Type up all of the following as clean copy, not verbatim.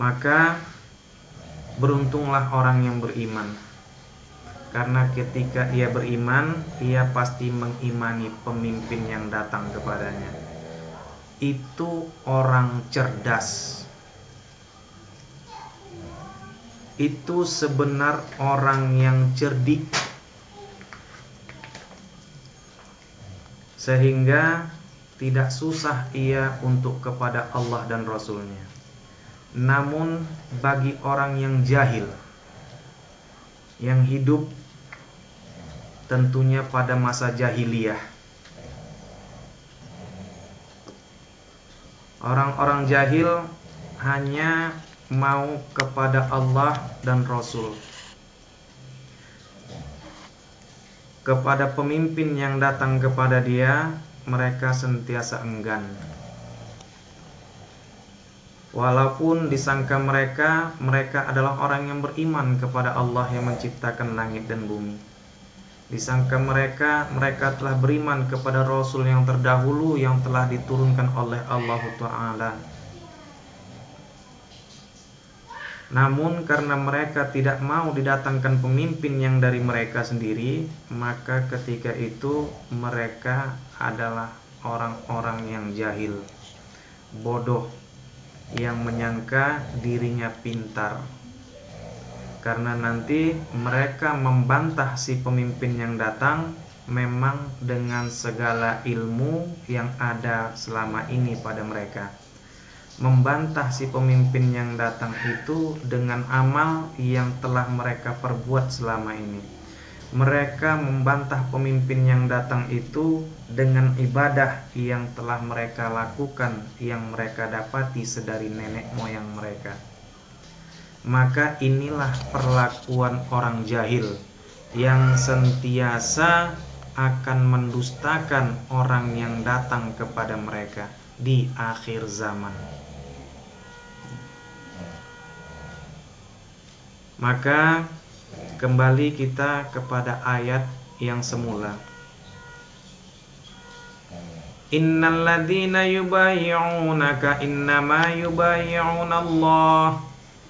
Maka beruntunglah orang yang beriman, karena ketika ia beriman, ia pasti mengimani pemimpin yang datang kepadanya. Itu orang cerdas. Itu sebenar orang yang cerdik, sehingga tidak susah ia untuk kepada Allah dan Rasulnya. Namun bagi orang yang jahil, yang hidup tentunya pada masa jahiliyah, orang-orang jahil hanya mau kepada Allah dan Rasul. Kepada pemimpin yang datang kepada dia, mereka sentiasa enggan. Walaupun disangka mereka adalah orang yang beriman kepada Allah yang menciptakan langit dan bumi. Disangka mereka telah beriman kepada Rasul yang terdahulu yang telah diturunkan oleh Allah Ta'ala. Namun karena mereka tidak mau didatangkan pemimpin yang dari mereka sendiri, maka ketika itu mereka adalah orang-orang yang jahil, bodoh, yang menyangka dirinya pintar. Karena nanti mereka membantah si pemimpin yang datang memang dengan segala ilmu yang ada selama ini pada mereka. Membantah si pemimpin yang datang itu dengan amal yang telah mereka perbuat selama ini. Mereka membantah pemimpin yang datang itu dengan ibadah yang telah mereka lakukan, yang mereka dapati sedari nenek moyang mereka. Maka inilah perlakuan orang jahil yang sentiasa akan mendustakan orang yang datang kepada mereka di akhir zaman. Maka kembali kita kepada ayat yang semula. Innal ladzina yubayyi'unaka innama yubayyi'una Allah.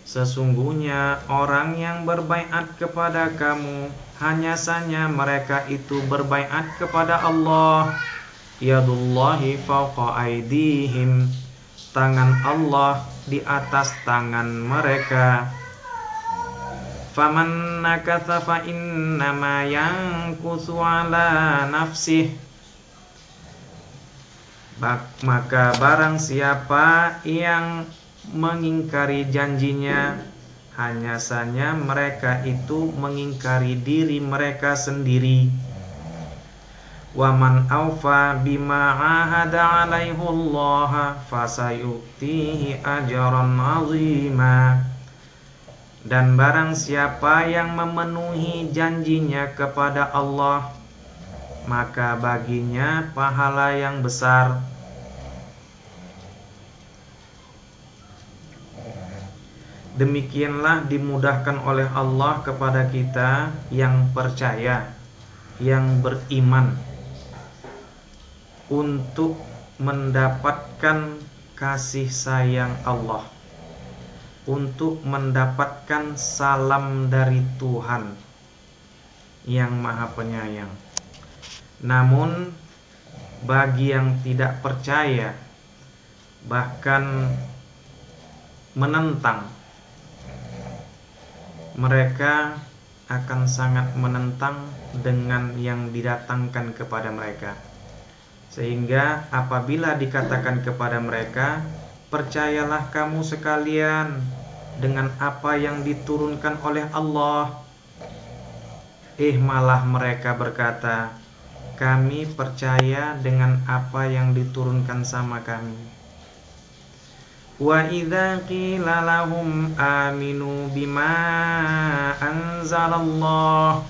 Sesungguhnya orang yang berbaiat kepada kamu hanya saja mereka itu berbaiat kepada Allah. Yadullahi fawqa aydihim. Tangan Allah di atas tangan mereka. Faman nakatha fa innama yankusu ala nafsih. Maka barang siapa yang mengingkari janjinya, hanya saja mereka itu mengingkari diri mereka sendiri. Wa man awfa bima ahada alaihi Allah fasayutihi ajran azima. Dan barang siapa yang memenuhi janjinya kepada Allah, maka baginya pahala yang besar. Demikianlah dimudahkan oleh Allah kepada kita yang percaya, yang beriman, untuk mendapatkan kasih sayang Allah, untuk mendapatkan salam dari Tuhan yang Maha Penyayang. Namun bagi yang tidak percaya, bahkan menentang, mereka akan sangat menentang dengan yang didatangkan kepada mereka. Sehingga apabila dikatakan kepada mereka, percayalah kamu sekalian dengan apa yang diturunkan oleh Allah, malah mereka berkata, kami percaya dengan apa yang diturunkan sama kami. Wa idza qila lahum aminu bima anzalallah.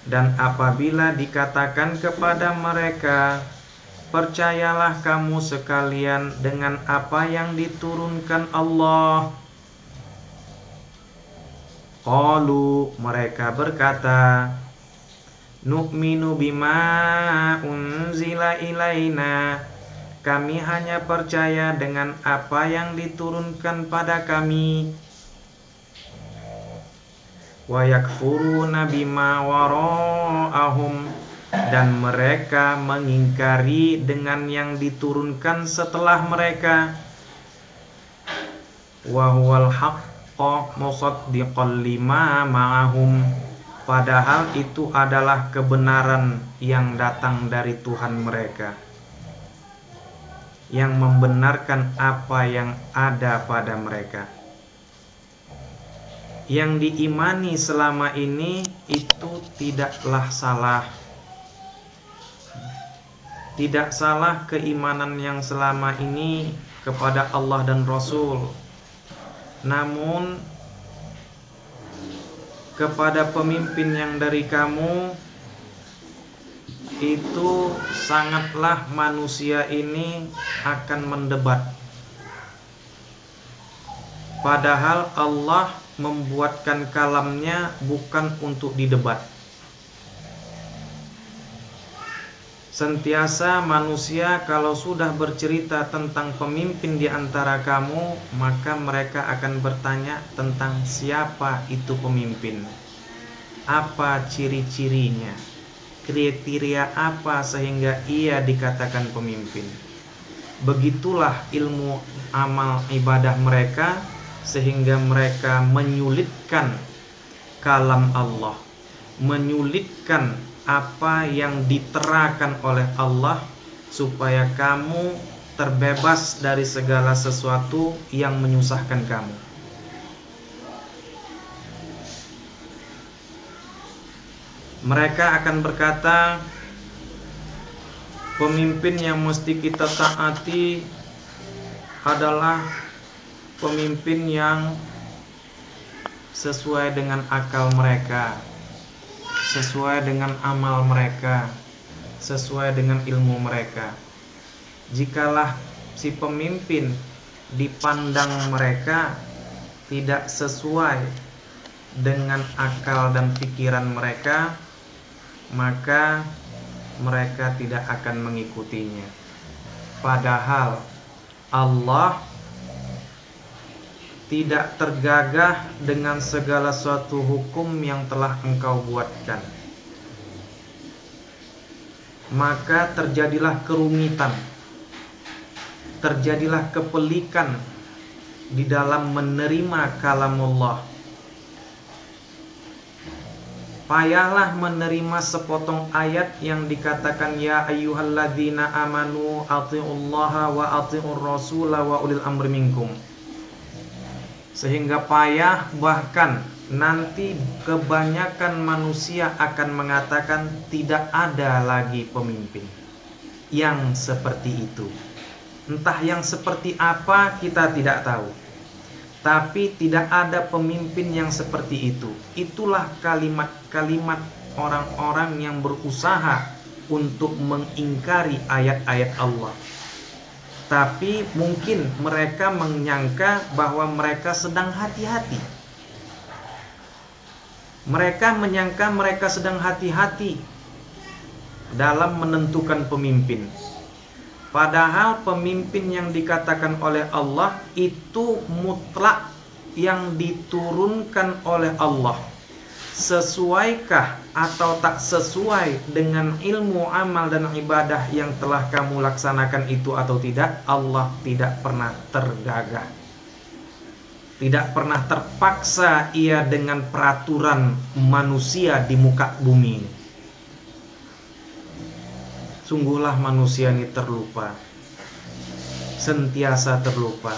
Dan apabila dikatakan kepada mereka, percayalah kamu sekalian dengan apa yang diturunkan Allah, qalu, mereka berkata, nu'minu bima unzila ilaina. kami hanya percaya dengan apa yang diturunkan pada kami. Wa yakfuruna bima wara'ahum, dan mereka mengingkari dengan yang diturunkan setelah mereka. Wa huwal haqqu musaddiqan lima ma'ahum, padahal itu adalah kebenaran yang datang dari Tuhan mereka, yang membenarkan apa yang ada pada mereka. Yang diimani selama ini itu tidaklah salah. Tidak salah keimanan yang selama ini kepada Allah dan Rasul. Namun kepada pemimpin yang dari kamu itu sangatlah manusia ini akan mendebat. Padahal Allah membuatkan kalamnya bukan untuk didebat. Sentiasa manusia kalau sudah bercerita tentang pemimpin di antara kamu, maka mereka akan bertanya tentang siapa itu pemimpin, apa ciri-cirinya, kriteria apa sehingga ia dikatakan pemimpin. Begitulah ilmu amal ibadah mereka, sehingga mereka menyulitkan kalam Allah, menyulitkan apa yang diterakan oleh Allah, supaya kamu terbebas dari segala sesuatu yang menyusahkan kamu. Mereka akan berkata, pemimpin yang mesti kita taati adalah pemimpin yang sesuai dengan akal mereka, sesuai dengan amal mereka, sesuai dengan ilmu mereka. Jikalah si pemimpin dipandang mereka tidak sesuai dengan akal dan pikiran mereka, maka mereka tidak akan mengikutinya. Padahal Allah tidak tergagah dengan segala suatu hukum yang telah engkau buatkan. Maka terjadilah kerumitan, terjadilah kepelikan di dalam menerima kalamullah. Payahlah menerima sepotong ayat yang dikatakan ya ayyuhalladzina amanu athi'ullaha wa athi'ur rasula wa ulil amri minkum. Sehingga payah, bahkan nanti kebanyakan manusia akan mengatakan tidak ada lagi pemimpin yang seperti itu. Entah yang seperti apa kita tidak tahu, tapi tidak ada pemimpin yang seperti itu. Itulah kalimat-kalimat orang-orang yang berusaha untuk mengingkari ayat-ayat Allah. Tapi mungkin mereka menyangka bahwa mereka sedang hati-hati. Mereka menyangka mereka sedang hati-hati dalam menentukan pemimpin. Padahal pemimpin yang dikatakan oleh Allah itu mutlak, yang diturunkan oleh Allah. Sesuaikah atau tak sesuai dengan ilmu amal dan ibadah yang telah kamu laksanakan itu atau tidak, Allah tidak pernah tergagah, tidak pernah terpaksa ia dengan peraturan manusia di muka bumi. Sungguhlah manusia ini terlupa, sentiasa terlupa.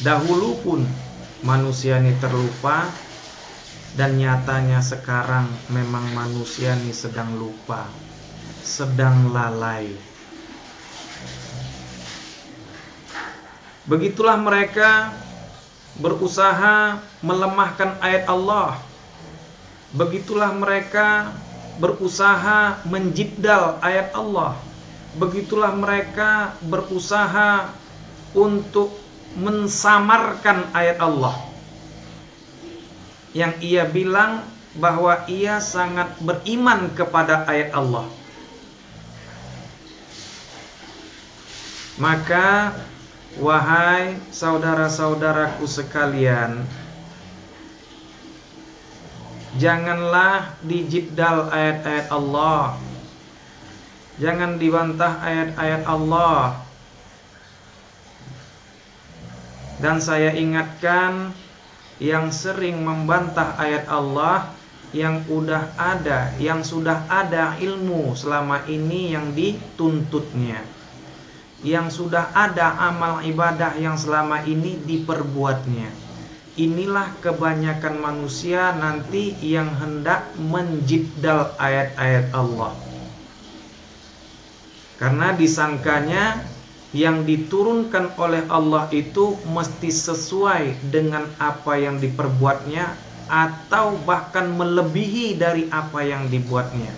Dahulu pun manusia ini terlupa, dan nyatanya sekarang memang manusia ini sedang lupa, sedang lalai. Begitulah mereka berusaha melemahkan ayat Allah. Begitulah mereka berusaha menjibdal ayat Allah. Begitulah mereka berusaha untuk mensamarkan ayat Allah, yang ia bilang bahwa ia sangat beriman kepada ayat Allah. Maka wahai saudara-saudaraku sekalian, janganlah dijidal ayat-ayat Allah, jangan dibantah ayat-ayat Allah. Dan saya ingatkan, yang sering membantah ayat Allah, yang sudah ada ilmu selama ini yang dituntutnya, yang sudah ada amal ibadah yang selama ini diperbuatnya. Inilah kebanyakan manusia nanti yang hendak menjidal ayat-ayat Allah, karena disangkanya yang diturunkan oleh Allah itu mesti sesuai dengan apa yang diperbuatnya, atau bahkan melebihi dari apa yang dibuatnya.